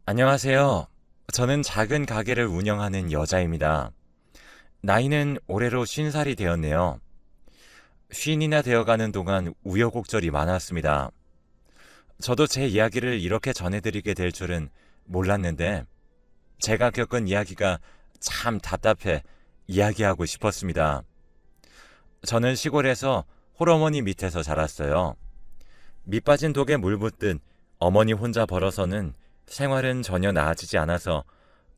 안녕하세요. 저는 작은 가게를 운영하는 여자입니다. 나이는 올해로 50살이 되었네요. 쉰이나 되어가는 동안 우여곡절이 많았습니다. 저도 제 이야기를 이렇게 전해드리게 될 줄은 몰랐는데, 제가 겪은 이야기가 참 답답해 이야기하고 싶었습니다. 저는 시골에서 홀어머니 밑에서 자랐어요. 밑 빠진 독에 물 붓듯 어머니 혼자 벌어서는 생활은 전혀 나아지지 않아서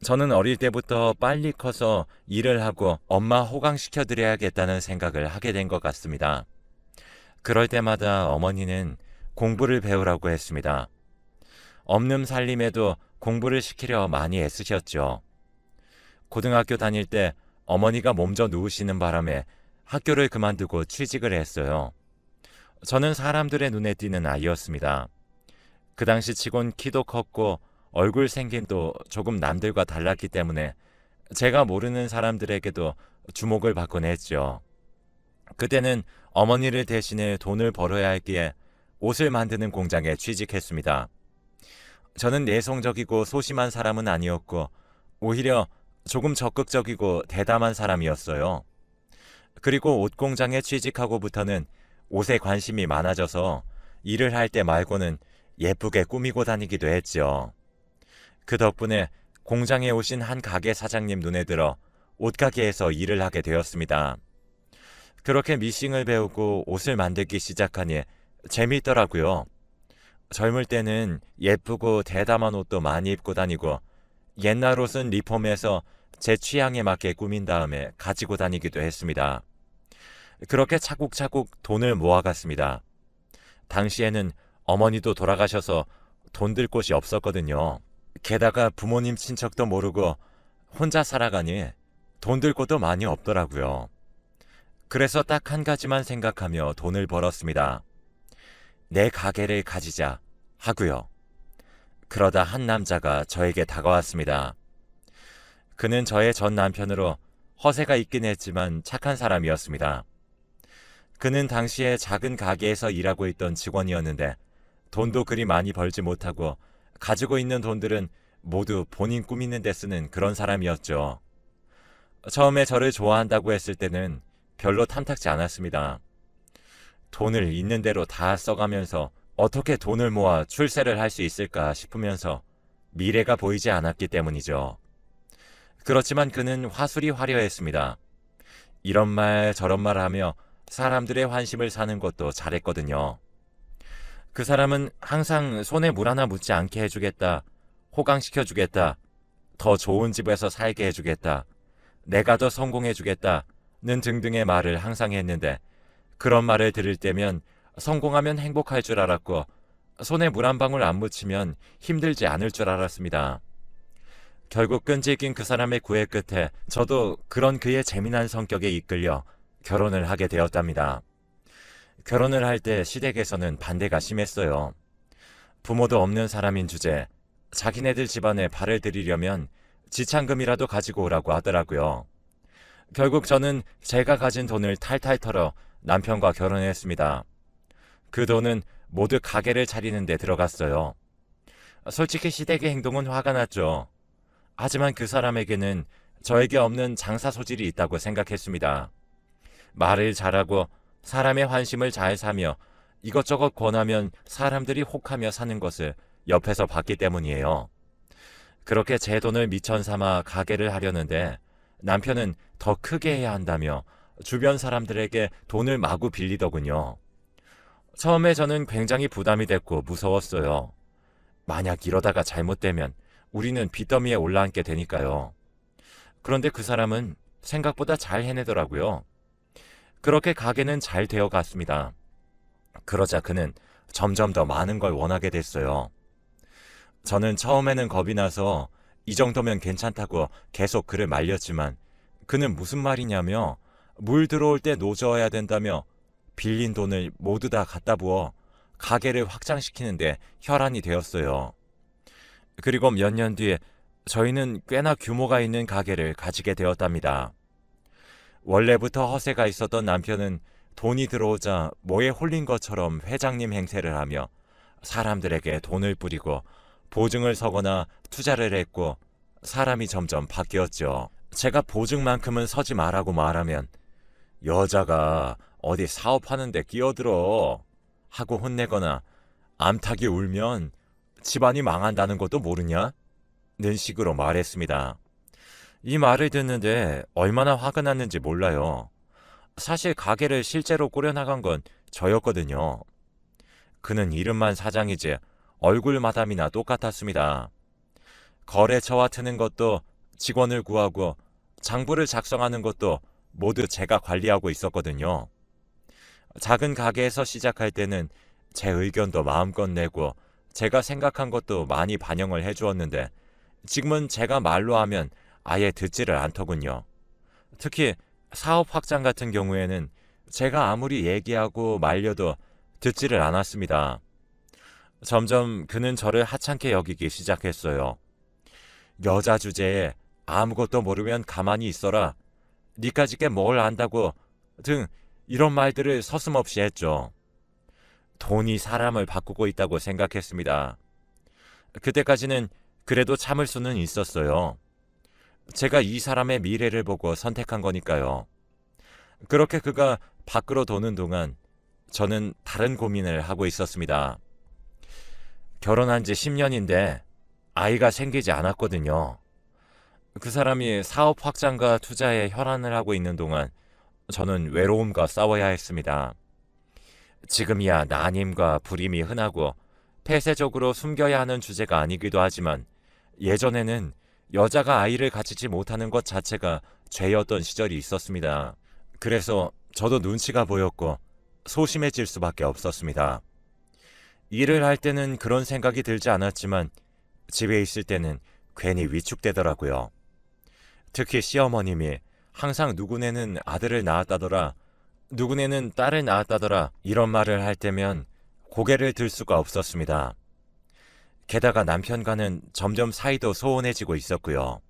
저는 어릴 때부터 빨리 커서 일을 하고 엄마 호강시켜드려야겠다는 생각을 하게 된 것 같습니다. 그럴 때마다 어머니는 공부를 배우라고 했습니다. 없는 살림에도 공부를 시키려 많이 애쓰셨죠. 고등학교 다닐 때 어머니가 몸져 누우시는 바람에 학교를 그만두고 취직을 했어요. 저는 사람들의 눈에 띄는 아이였습니다. 그 당시 치곤 키도 컸고 얼굴 생김도 조금 남들과 달랐기 때문에 제가 모르는 사람들에게도 주목을 받곤 했죠. 그때는 어머니를 대신해 돈을 벌어야 했기에 옷을 만드는 공장에 취직했습니다. 저는 내성적이고 소심한 사람은 아니었고 오히려 조금 적극적이고 대담한 사람이었어요. 그리고 옷 공장에 취직하고부터는 옷에 관심이 많아져서 일을 할 때 말고는 예쁘게 꾸미고 다니기도 했죠. 그 덕분에 공장에 오신 한 가게 사장님 눈에 들어 옷가게에서 일을 하게 되었습니다. 그렇게 미싱을 배우고 옷을 만들기 시작하니 재미있더라고요. 젊을 때는 예쁘고 대담한 옷도 많이 입고 다니고 옛날 옷은 리폼해서 제 취향에 맞게 꾸민 다음에 가지고 다니기도 했습니다. 그렇게 차곡차곡 돈을 모아갔습니다. 당시에는 어머니도 돌아가셔서 돈 들 곳이 없었거든요. 게다가 부모님 친척도 모르고 혼자 살아가니 돈 들 곳도 많이 없더라고요. 그래서 딱 한 가지만 생각하며 돈을 벌었습니다. 내 가게를 가지자 하고요. 그러다 한 남자가 저에게 다가왔습니다. 그는 저의 전 남편으로 허세가 있긴 했지만 착한 사람이었습니다. 그는 당시에 작은 가게에서 일하고 있던 직원이었는데 돈도 그리 많이 벌지 못하고 가지고 있는 돈들은 모두 본인 꾸미는 데 쓰는 그런 사람이었죠. 처음에 저를 좋아한다고 했을 때는 별로 탐탁지 않았습니다. 돈을 있는 대로 다 써가면서 어떻게 돈을 모아 출세를 할 수 있을까 싶으면서 미래가 보이지 않았기 때문이죠. 그렇지만 그는 화술이 화려했습니다. 이런 말 저런 말 하며 사람들의 환심을 사는 것도 잘했거든요. 그 사람은 항상 손에 물 하나 묻지 않게 해주겠다, 호강시켜주겠다, 더 좋은 집에서 살게 해주겠다, 내가 더 성공해주겠다는 등등의 말을 항상 했는데 그런 말을 들을 때면 성공하면 행복할 줄 알았고 손에 물 한 방울 안 묻히면 힘들지 않을 줄 알았습니다. 결국 끈질긴 그 사람의 구애 끝에 저도 그런 그의 재미난 성격에 이끌려 결혼을 하게 되었답니다. 결혼을 할 때 시댁에서는 반대가 심했어요. 부모도 없는 사람인 주제 자기네들 집안에 발을 들이려면 지참금이라도 가지고 오라고 하더라고요. 결국 저는 제가 가진 돈을 탈탈 털어 남편과 결혼했습니다. 그 돈은 모두 가게를 차리는 데 들어갔어요. 솔직히 시댁의 행동은 화가 났죠. 하지만 그 사람에게는 저에게 없는 장사 소질이 있다고 생각했습니다. 말을 잘하고 사람의 환심을 잘 사며 이것저것 권하면 사람들이 혹하며 사는 것을 옆에서 봤기 때문이에요. 그렇게 제 돈을 미천 삼아 가게를 하려는데 남편은 더 크게 해야 한다며 주변 사람들에게 돈을 마구 빌리더군요. 처음에 저는 굉장히 부담이 됐고 무서웠어요. 만약 이러다가 잘못되면 우리는 빚더미에 올라앉게 되니까요. 그런데 그 사람은 생각보다 잘 해내더라고요. 그렇게 가게는 잘 되어 갔습니다. 그러자 그는 점점 더 많은 걸 원하게 됐어요. 저는 처음에는 겁이 나서 이 정도면 괜찮다고 계속 그를 말렸지만 그는 무슨 말이냐며 물 들어올 때 노져야 된다며 빌린 돈을 모두 다 갖다 부어 가게를 확장시키는데 혈안이 되었어요. 그리고 몇 년 뒤에 저희는 꽤나 규모가 있는 가게를 가지게 되었답니다. 원래부터 허세가 있었던 남편은 돈이 들어오자 뭐에 홀린 것처럼 회장님 행세를 하며 사람들에게 돈을 뿌리고 보증을 서거나 투자를 했고 사람이 점점 바뀌었죠. 제가 보증만큼은 서지 말라고 말하면 여자가 어디 사업하는데 끼어들어 하고 혼내거나 암탉이 울면 집안이 망한다는 것도 모르냐? 는 식으로 말했습니다. 이 말을 듣는데 얼마나 화가 났는지 몰라요. 사실 가게를 실제로 꾸려나간 건 저였거든요. 그는 이름만 사장이지 얼굴 마담이나 똑같았습니다. 거래처와 트는 것도 직원을 구하고 장부를 작성하는 것도 모두 제가 관리하고 있었거든요. 작은 가게에서 시작할 때는 제 의견도 마음껏 내고 제가 생각한 것도 많이 반영을 해주었는데 지금은 제가 말로 하면 아예 듣지를 않더군요. 특히 사업 확장 같은 경우에는 제가 아무리 얘기하고 말려도 듣지를 않았습니다. 점점 그는 저를 하찮게 여기기 시작했어요. 여자 주제에 아무것도 모르면 가만히 있어라. 니까짓게 뭘 안다고 등 이런 말들을 서슴없이 했죠. 돈이 사람을 바꾸고 있다고 생각했습니다. 그때까지는 그래도 참을 수는 있었어요. 제가 이 사람의 미래를 보고 선택한 거니까요. 그렇게 그가 밖으로 도는 동안 저는 다른 고민을 하고 있었습니다. 결혼한 지 10년인데 아이가 생기지 않았거든요. 그 사람이 사업 확장과 투자에 혈안을 하고 있는 동안 저는 외로움과 싸워야 했습니다. 지금이야 난임과 불임이 흔하고 폐쇄적으로 숨겨야 하는 주제가 아니기도 하지만 예전에는 여자가 아이를 가지지 못하는 것 자체가 죄였던 시절이 있었습니다. 그래서 저도 눈치가 보였고 소심해질 수밖에 없었습니다. 일을 할 때는 그런 생각이 들지 않았지만 집에 있을 때는 괜히 위축되더라고요. 특히 시어머님이 항상 누구네는 아들을 낳았다더라, 누구네는 딸을 낳았다더라 이런 말을 할 때면 고개를 들 수가 없었습니다. 게다가 남편과는 점점 사이도 소원해지고 있었고요.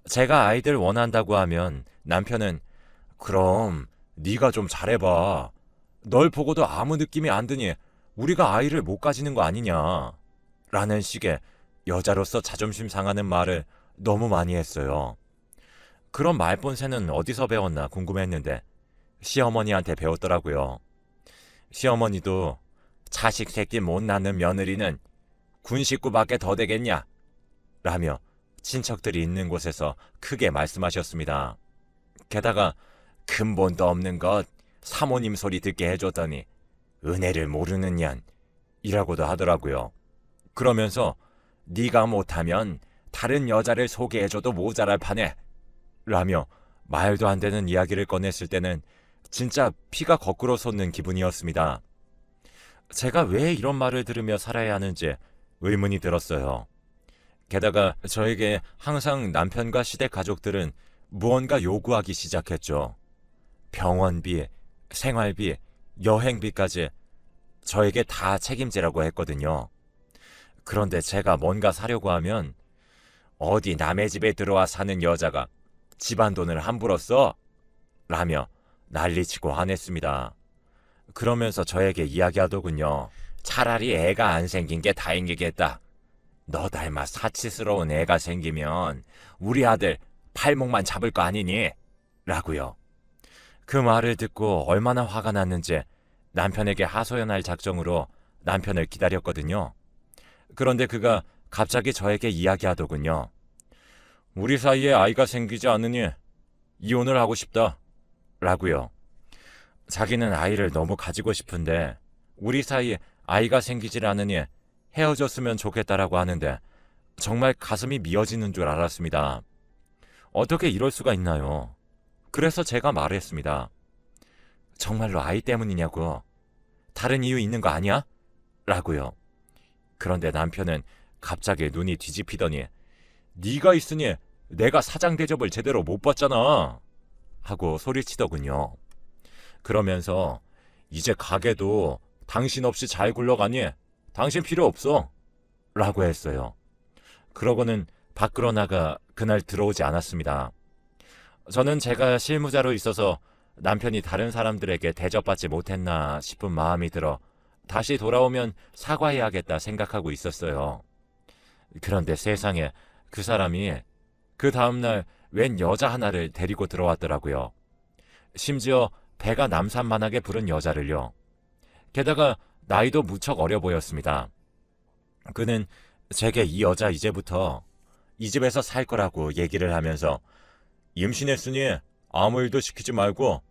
제가 아이들 원한다고 하면 남편은 그럼 네가 좀 잘해봐. 널 보고도 아무 느낌이 안 드니 우리가 아이를 못 가지는 거 아니냐 라는 식의 여자로서 자존심 상하는 말을 너무 많이 했어요. 그런 말본새는 어디서 배웠나 궁금했는데 시어머니한테 배웠더라고요. 시어머니도 자식 새끼 못 낳는 며느리는 군 식구밖에 더 되겠냐 라며 친척들이 있는 곳에서 크게 말씀하셨습니다. 게다가 근본도 없는 것 사모님 소리 듣게 해줬더니 은혜를 모르는 년 이라고도 하더라고요. 그러면서 네가 못하면 다른 여자를 소개해줘도 모자랄 판에 라며 말도 안 되는 이야기를 꺼냈을 때는 진짜 피가 거꾸로 솟는 기분이었습니다. 제가 왜 이런 말을 들으며 살아야 하는지 의문이 들었어요. 게다가 저에게 항상 남편과 시댁 가족들은 무언가 요구하기 시작했죠. 병원비, 생활비, 여행비까지 저에게 다 책임지라고 했거든요. 그런데 제가 뭔가 사려고 하면 어디 남의 집에 들어와 사는 여자가 집안 돈을 함부로 써? 라며 난리치고 화냈습니다. 그러면서 저에게 이야기하더군요. 차라리 애가 안 생긴 게 다행이겠다. 너 닮아 사치스러운 애가 생기면 우리 아들 팔목만 잡을 거 아니니? 라고요. 그 말을 듣고 얼마나 화가 났는지 남편에게 하소연할 작정으로 남편을 기다렸거든요. 그런데 그가 갑자기 저에게 이야기하더군요. 우리 사이에 아이가 생기지 않으니 이혼을 하고 싶다. 라고요. 자기는 아이를 너무 가지고 싶은데 우리 사이에 아이가 생기질 않으니 헤어졌으면 좋겠다라고 하는데 정말 가슴이 미어지는 줄 알았습니다. 어떻게 이럴 수가 있나요? 그래서 제가 말했습니다. 정말로 아이 때문이냐고. 다른 이유 있는 거 아니야? 라고요. 그런데 남편은 갑자기 눈이 뒤집히더니 네가 있으니 내가 사장 대접을 제대로 못 받잖아 하고 소리치더군요. 그러면서 이제 가게도 당신 없이 잘 굴러가니 당신 필요 없어 라고 했어요. 그러고는 밖으로 나가 그날 들어오지 않았습니다. 저는 제가 실무자로 있어서 남편이 다른 사람들에게 대접받지 못했나 싶은 마음이 들어 다시 돌아오면 사과해야겠다 생각하고 있었어요. 그런데 세상에 그 사람이 그 다음날 웬 여자 하나를 데리고 들어왔더라고요. 심지어 배가 남산만하게 부른 여자를요. 게다가 나이도 무척 어려 보였습니다. 그는 제게 이 여자 이제부터 이 집에서 살 거라고 얘기를 하면서 임신했으니 아무 일도 시키지 말고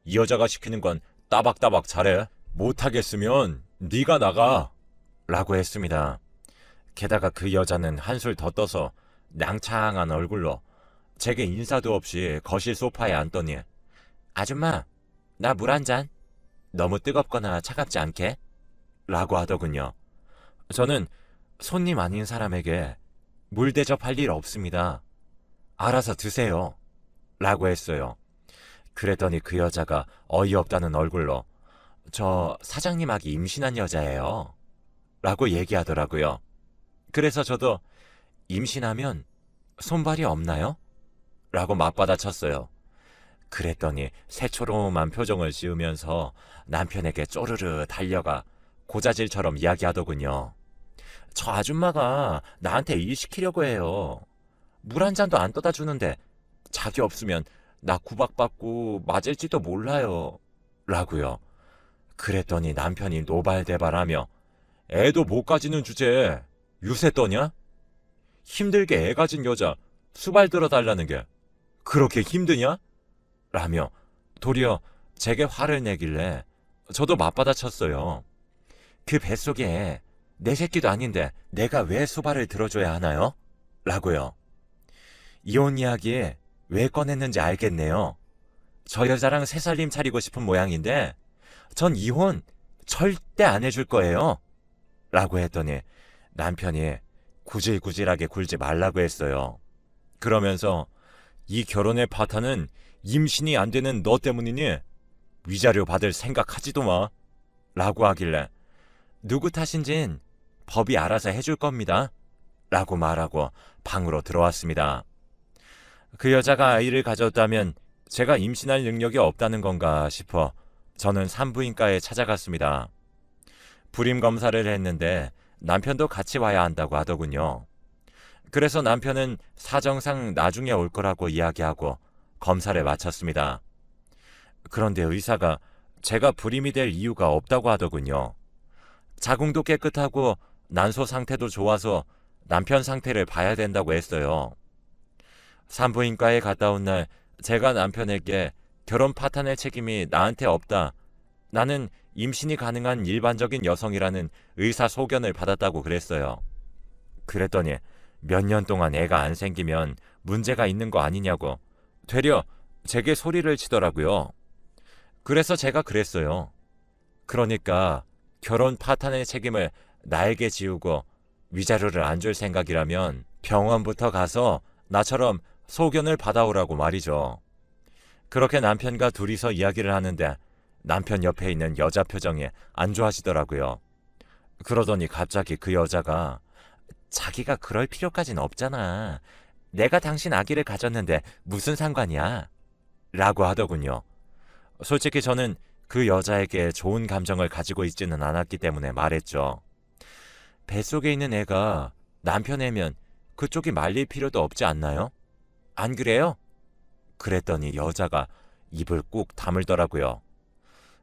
이 여자가 시키는 건 따박따박 잘해. 못하겠으면 네가 나가 라고 했습니다. 게다가 그 여자는 한술 더 떠서 낭창한 얼굴로 제게 인사도 없이 거실 소파에 앉더니 아줌마, 나 물 한 잔. 너무 뜨겁거나 차갑지 않게? 라고 하더군요. 저는 손님 아닌 사람에게 물 대접할 일 없습니다. 알아서 드세요. 라고 했어요. 그랬더니 그 여자가 어이없다는 얼굴로 저 사장님 아기 임신한 여자예요. 라고 얘기하더라고요. 그래서 저도 임신하면 손발이 없나요? 라고 맞받아쳤어요. 그랬더니 새초롬한 표정을 지으면서 남편에게 쪼르르 달려가 고자질처럼 이야기하더군요. 저 아줌마가 나한테 일 시키려고 해요. 물 한 잔도 안 떠다 주는데 자기 없으면 나 구박받고 맞을지도 몰라요. 라고요. 그랬더니 남편이 노발대발하며 애도 못 가지는 주제에 유세 떠냐? 힘들게 애 가진 여자 수발 들어달라는 게 그렇게 힘드냐? 라며 도리어 제게 화를 내길래 저도 맞받아쳤어요. 그 뱃속에 내 새끼도 아닌데 내가 왜 수발을 들어줘야 하나요? 라고요. 이혼 이야기 왜 꺼냈는지 알겠네요. 저 여자랑 새 살림 차리고 싶은 모양인데 전 이혼 절대 안 해줄 거예요. 라고 했더니 남편이 구질구질하게 굴지 말라고 했어요. 그러면서 이 결혼의 파탄은 임신이 안 되는 너 때문이니 위자료 받을 생각하지도 마. 라고 하길래 누구 탓인진 법이 알아서 해줄 겁니다. 라고 말하고 방으로 들어왔습니다. 그 여자가 아이를 가졌다면 제가 임신할 능력이 없다는 건가 싶어 저는 산부인과에 찾아갔습니다. 불임 검사를 했는데 남편도 같이 와야 한다고 하더군요. 그래서 남편은 사정상 나중에 올 거라고 이야기하고 검사를 마쳤습니다. 그런데 의사가 제가 불임이 될 이유가 없다고 하더군요. 자궁도 깨끗하고 난소 상태도 좋아서 남편 상태를 봐야 된다고 했어요. 산부인과에 갔다 온 날 제가 남편에게 결혼 파탄의 책임이 나한테 없다. 나는 임신이 가능한 일반적인 여성이라는 의사 소견을 받았다고 그랬어요. 그랬더니 몇 년 동안 애가 안 생기면 문제가 있는 거 아니냐고 되려 제게 소리를 치더라고요. 그래서 제가 그랬어요. 그러니까 결혼 파탄의 책임을 나에게 지우고 위자료를 안 줄 생각이라면 병원부터 가서 나처럼 소견을 받아오라고 말이죠. 그렇게 남편과 둘이서 이야기를 하는데 남편 옆에 있는 여자 표정이 안 좋아지더라고요. 그러더니 갑자기 그 여자가 자기가 그럴 필요까진 없잖아. 내가 당신 아기를 가졌는데 무슨 상관이야? 라고 하더군요. 솔직히 저는 그 여자에게 좋은 감정을 가지고 있지는 않았기 때문에 말했죠. 뱃속에 있는 애가 남편 애면 그쪽이 말릴 필요도 없지 않나요? 안 그래요? 그랬더니 여자가 입을 꾹 다물더라고요.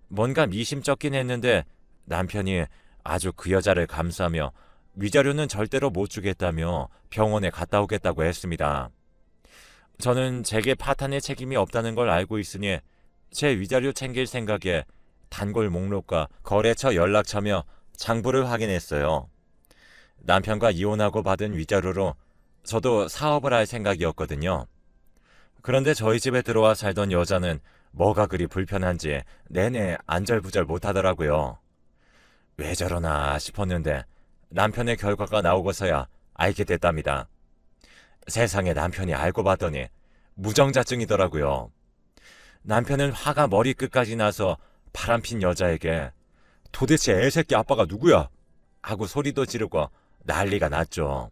뭔가 미심쩍긴 했는데 남편이 아주 그 여자를 감싸며 위자료는 절대로 못 주겠다며 병원에 갔다 오겠다고 했습니다. 저는 제게 파탄의 책임이 없다는 걸 알고 있으니 제 위자료 챙길 생각에 단골 목록과 거래처 연락처며 장부를 확인했어요. 남편과 이혼하고 받은 위자료로 저도 사업을 할 생각이었거든요. 그런데 저희 집에 들어와 살던 여자는 뭐가 그리 불편한지 내내 안절부절 못하더라고요. 왜 저러나 싶었는데 남편의 결과가 나오고서야 알게 됐답니다. 세상에 남편이 알고 봤더니 무정자증이더라고요. 남편은 화가 머리끝까지 나서 바람핀 여자에게 도대체 애새끼 아빠가 누구야? 하고 소리도 지르고 난리가 났죠.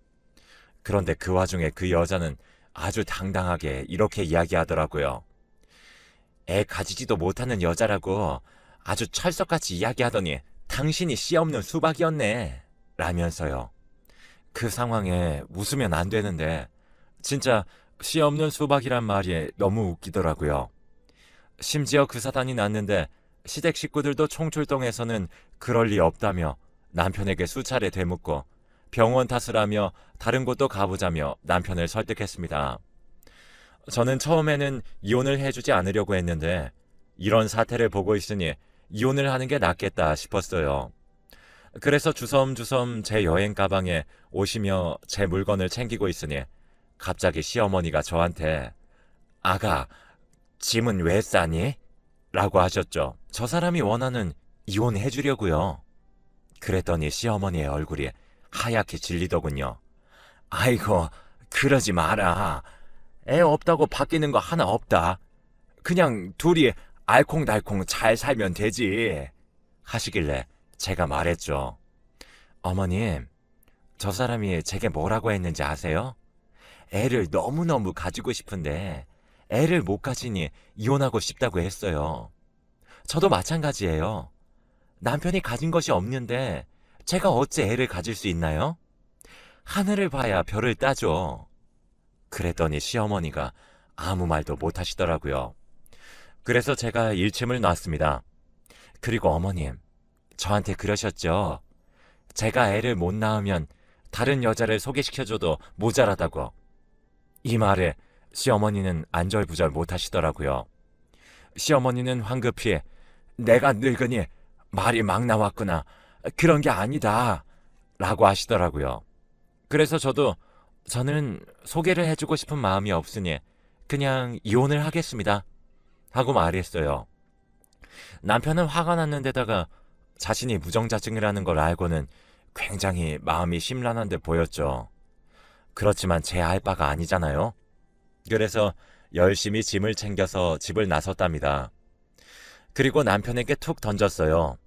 그런데 그 와중에 그 여자는 아주 당당하게 이렇게 이야기하더라고요. 애 가지지도 못하는 여자라고 아주 철석같이 이야기하더니 당신이 씨 없는 수박이었네. 라면서요. 그 상황에 웃으면 안 되는데 진짜 씨 없는 수박이란 말이 너무 웃기더라고요. 심지어 그 사단이 났는데 시댁 식구들도 총출동해서는 그럴 리 없다며 남편에게 수차례 되묻고 병원 탓을 하며 다른 곳도 가보자며 남편을 설득했습니다. 저는 처음에는 이혼을 해주지 않으려고 했는데 이런 사태를 보고 있으니 이혼을 하는 게 낫겠다 싶었어요. 그래서 주섬주섬 제 여행 가방에 옷이며 제 물건을 챙기고 있으니 갑자기 시어머니가 저한테 아가, 짐은 왜 싸니? 라고 하셨죠. 저 사람이 원하는 이혼해 주려고요. 그랬더니 시어머니의 얼굴이 하얗게 질리더군요. 아이고, 그러지 마라. 애 없다고 바뀌는 거 하나 없다. 그냥 둘이 알콩달콩 잘 살면 되지. 하시길래 제가 말했죠. 어머님, 저 사람이 제게 뭐라고 했는지 아세요? 애를 너무너무 가지고 싶은데 애를 못 가지니 이혼하고 싶다고 했어요. 저도 마찬가지예요. 남편이 가진 것이 없는데 제가 어째 애를 가질 수 있나요? 하늘을 봐야 별을 따죠. 그랬더니 시어머니가 아무 말도 못 하시더라고요. 그래서 제가 일침을 놨습니다. 그리고 어머님, 저한테 그러셨죠. 제가 애를 못 낳으면 다른 여자를 소개시켜줘도 모자라다고. 이 말에 시어머니는 안절부절 못 하시더라고요. 시어머니는 황급히 내가 늙으니 말이 막 나왔구나. 그런 게 아니다. 라고 하시더라고요. 그래서 저는 소개를 해주고 싶은 마음이 없으니 그냥 이혼을 하겠습니다. 하고 말했어요. 남편은 화가 났는데다가 자신이 무정자증이라는 걸 알고는 굉장히 마음이 심란한 듯 보였죠. 그렇지만 제 알 바가 아니잖아요. 그래서 열심히 짐을 챙겨서 집을 나섰답니다. 그리고 남편에게 툭 던졌어요.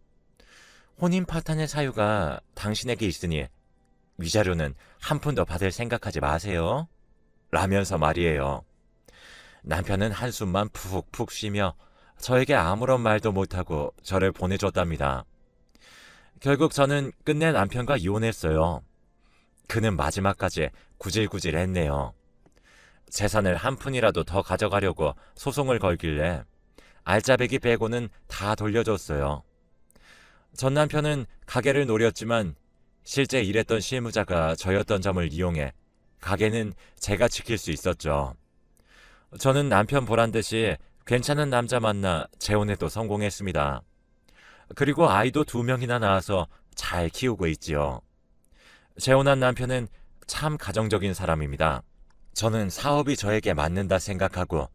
혼인 파탄의 사유가 당신에게 있으니 위자료는 한 푼도 받을 생각하지 마세요. 라면서 말이에요. 남편은 한숨만 푹푹 쉬며 저에게 아무런 말도 못하고 저를 보내줬답니다. 결국 저는 끝내 남편과 이혼했어요. 그는 마지막까지 구질구질 했네요. 재산을 한 푼이라도 더 가져가려고 소송을 걸길래 알짜배기 빼고는 다 돌려줬어요. 전 남편은 가게를 노렸지만 실제 일했던 실무자가 저였던 점을 이용해 가게는 제가 지킬 수 있었죠. 저는 남편 보란 듯이 괜찮은 남자 만나 재혼에도 성공했습니다. 그리고 아이도 2명이나 낳아서 잘 키우고 있지요. 재혼한 남편은 참 가정적인 사람입니다. 저는 사업이 저에게 맞는다 생각하고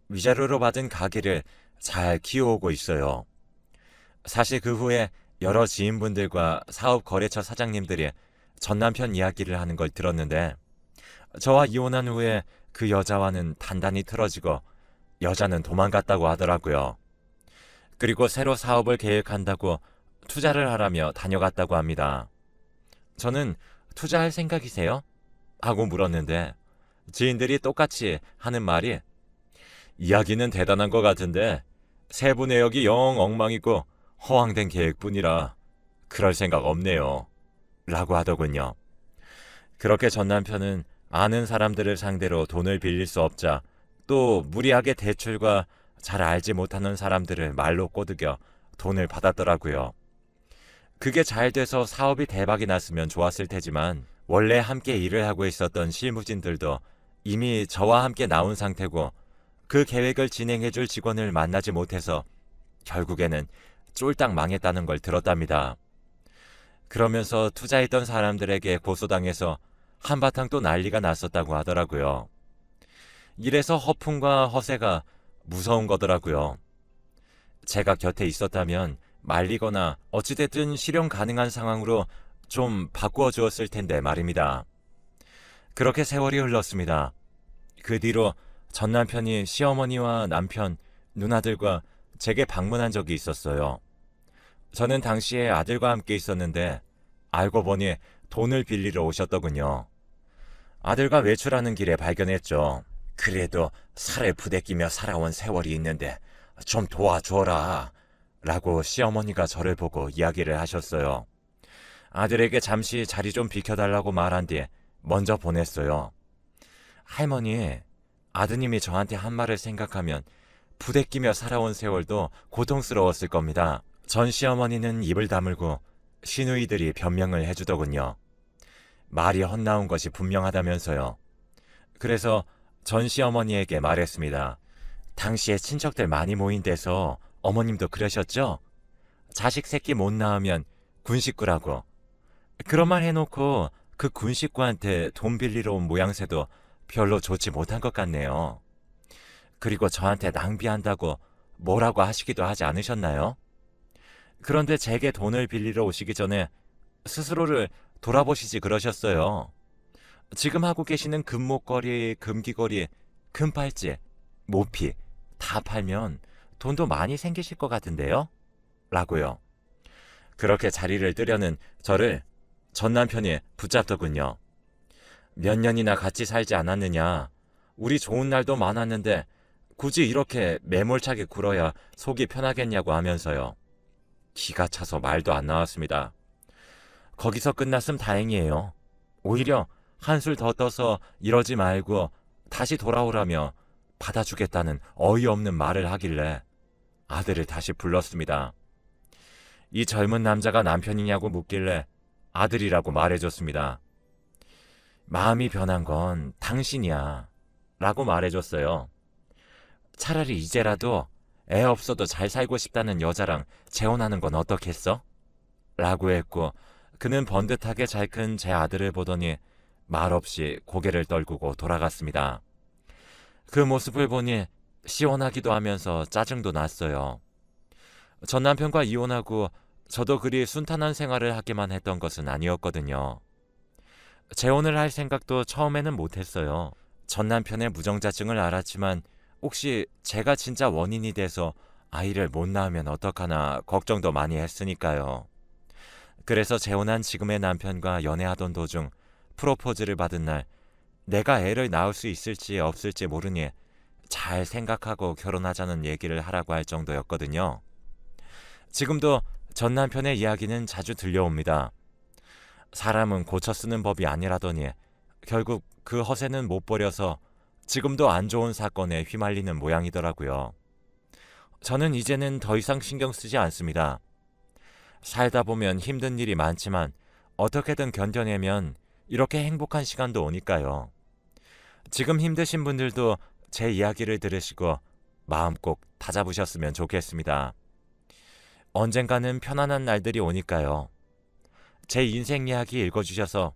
위자료로 받은 가게를 잘 키워오고 있어요. 사실 그 후에 여러 지인분들과 사업 거래처 사장님들이 전 남편 이야기를 하는 걸 들었는데 저와 이혼한 후에 그 여자와는 단단히 틀어지고 여자는 도망갔다고 하더라고요. 그리고 새로 사업을 계획한다고 투자를 하라며 다녀갔다고 합니다. 저는 투자할 생각이세요? 하고 물었는데 지인들이 똑같이 하는 말이 이야기는 대단한 것 같은데 세부 내역이 영 엉망이고 허황된 계획뿐이라 그럴 생각 없네요. 라고 하더군요. 그렇게 전 남편은 아는 사람들을 상대로 돈을 빌릴 수 없자 또 무리하게 대출과 잘 알지 못하는 사람들을 말로 꼬드겨 돈을 받았더라고요. 그게 잘 돼서 사업이 대박이 났으면 좋았을 테지만 원래 함께 일을 하고 있었던 실무진들도 이미 저와 함께 나온 상태고 그 계획을 진행해줄 직원을 만나지 못해서 결국에는 쫄딱 망했다는 걸 들었답니다. 그러면서 투자했던 사람들에게 고소당해서 한바탕 또 난리가 났었다고 하더라고요. 이래서 허풍과 허세가 무서운 거더라고요. 제가 곁에 있었다면 말리거나 어찌됐든 실현 가능한 상황으로 좀 바꾸어 주었을 텐데 말입니다. 그렇게 세월이 흘렀습니다. 그 뒤로 전 남편이 시어머니와 남편, 누나들과 제게 방문한 적이 있었어요. 저는 당시에 아들과 함께 있었는데 알고 보니 돈을 빌리러 오셨더군요. 아들과 외출하는 길에 발견했죠. 그래도 살을 부대끼며 살아온 세월이 있는데 좀 도와줘라 라고 시어머니가 저를 보고 이야기를 하셨어요. 아들에게 잠시 자리 좀 비켜달라고 말한 뒤 먼저 보냈어요. 할머니, 아드님이 저한테 한 말을 생각하면 부대끼며 살아온 세월도 고통스러웠을 겁니다. 전 시어머니는 입을 다물고 시누이들이 변명을 해주더군요. 말이 헛나온 것이 분명하다면서요. 그래서 전 시어머니에게 말했습니다. 당시에 친척들 많이 모인 데서 어머님도 그러셨죠? 자식 새끼 못 낳으면 군식구라고. 그런 말 해놓고 그 군식구한테 돈 빌리러 온 모양새도 별로 좋지 못한 것 같네요. 그리고 저한테 낭비한다고 뭐라고 하시기도 하지 않으셨나요? 그런데 제게 돈을 빌리러 오시기 전에 스스로를 돌아보시지 그러셨어요. 지금 하고 계시는 금목걸이, 금귀걸이, 금팔찌, 모피 다 팔면 돈도 많이 생기실 것 같은데요? 라고요. 그렇게 자리를 뜨려는 저를 전 남편이 붙잡더군요. 몇 년이나 같이 살지 않았느냐. 우리 좋은 날도 많았는데 굳이 이렇게 매몰차게 굴어야 속이 편하겠냐고 하면서요. 기가 차서 말도 안 나왔습니다. 거기서 끝났음 다행이에요. 오히려 한술 더 떠서 이러지 말고 다시 돌아오라며 받아주겠다는 어이없는 말을 하길래 아들을 다시 불렀습니다. 이 젊은 남자가 남편이냐고 묻길래 아들이라고 말해줬습니다. 마음이 변한 건 당신이야 라고 말해줬어요. 차라리 이제라도 애 없어도 잘 살고 싶다는 여자랑 재혼하는 건 어떻겠어? 라고 했고 그는 번듯하게 잘 큰 제 아들을 보더니 말없이 고개를 떨구고 돌아갔습니다. 그 모습을 보니 시원하기도 하면서 짜증도 났어요. 전 남편과 이혼하고 저도 그리 순탄한 생활을 하기만 했던 것은 아니었거든요. 재혼을 할 생각도 처음에는 못했어요. 전 남편의 무정자증을 알았지만 혹시 제가 진짜 원인이 돼서 아이를 못 낳으면 어떡하나 걱정도 많이 했으니까요. 그래서 재혼한 지금의 남편과 연애하던 도중 프로포즈를 받은 날 내가 애를 낳을 수 있을지 없을지 모르니 잘 생각하고 결혼하자는 얘기를 하라고 할 정도였거든요. 지금도 전 남편의 이야기는 자주 들려옵니다. 사람은 고쳐 쓰는 법이 아니라더니 결국 그 허세는 못 버려서 지금도 안 좋은 사건에 휘말리는 모양이더라고요. 저는 이제는 더 이상 신경 쓰지 않습니다. 살다 보면 힘든 일이 많지만 어떻게든 견뎌내면 이렇게 행복한 시간도 오니까요. 지금 힘드신 분들도 제 이야기를 들으시고 마음 꼭 다잡으셨으면 좋겠습니다. 언젠가는 편안한 날들이 오니까요. 제 인생 이야기 읽어주셔서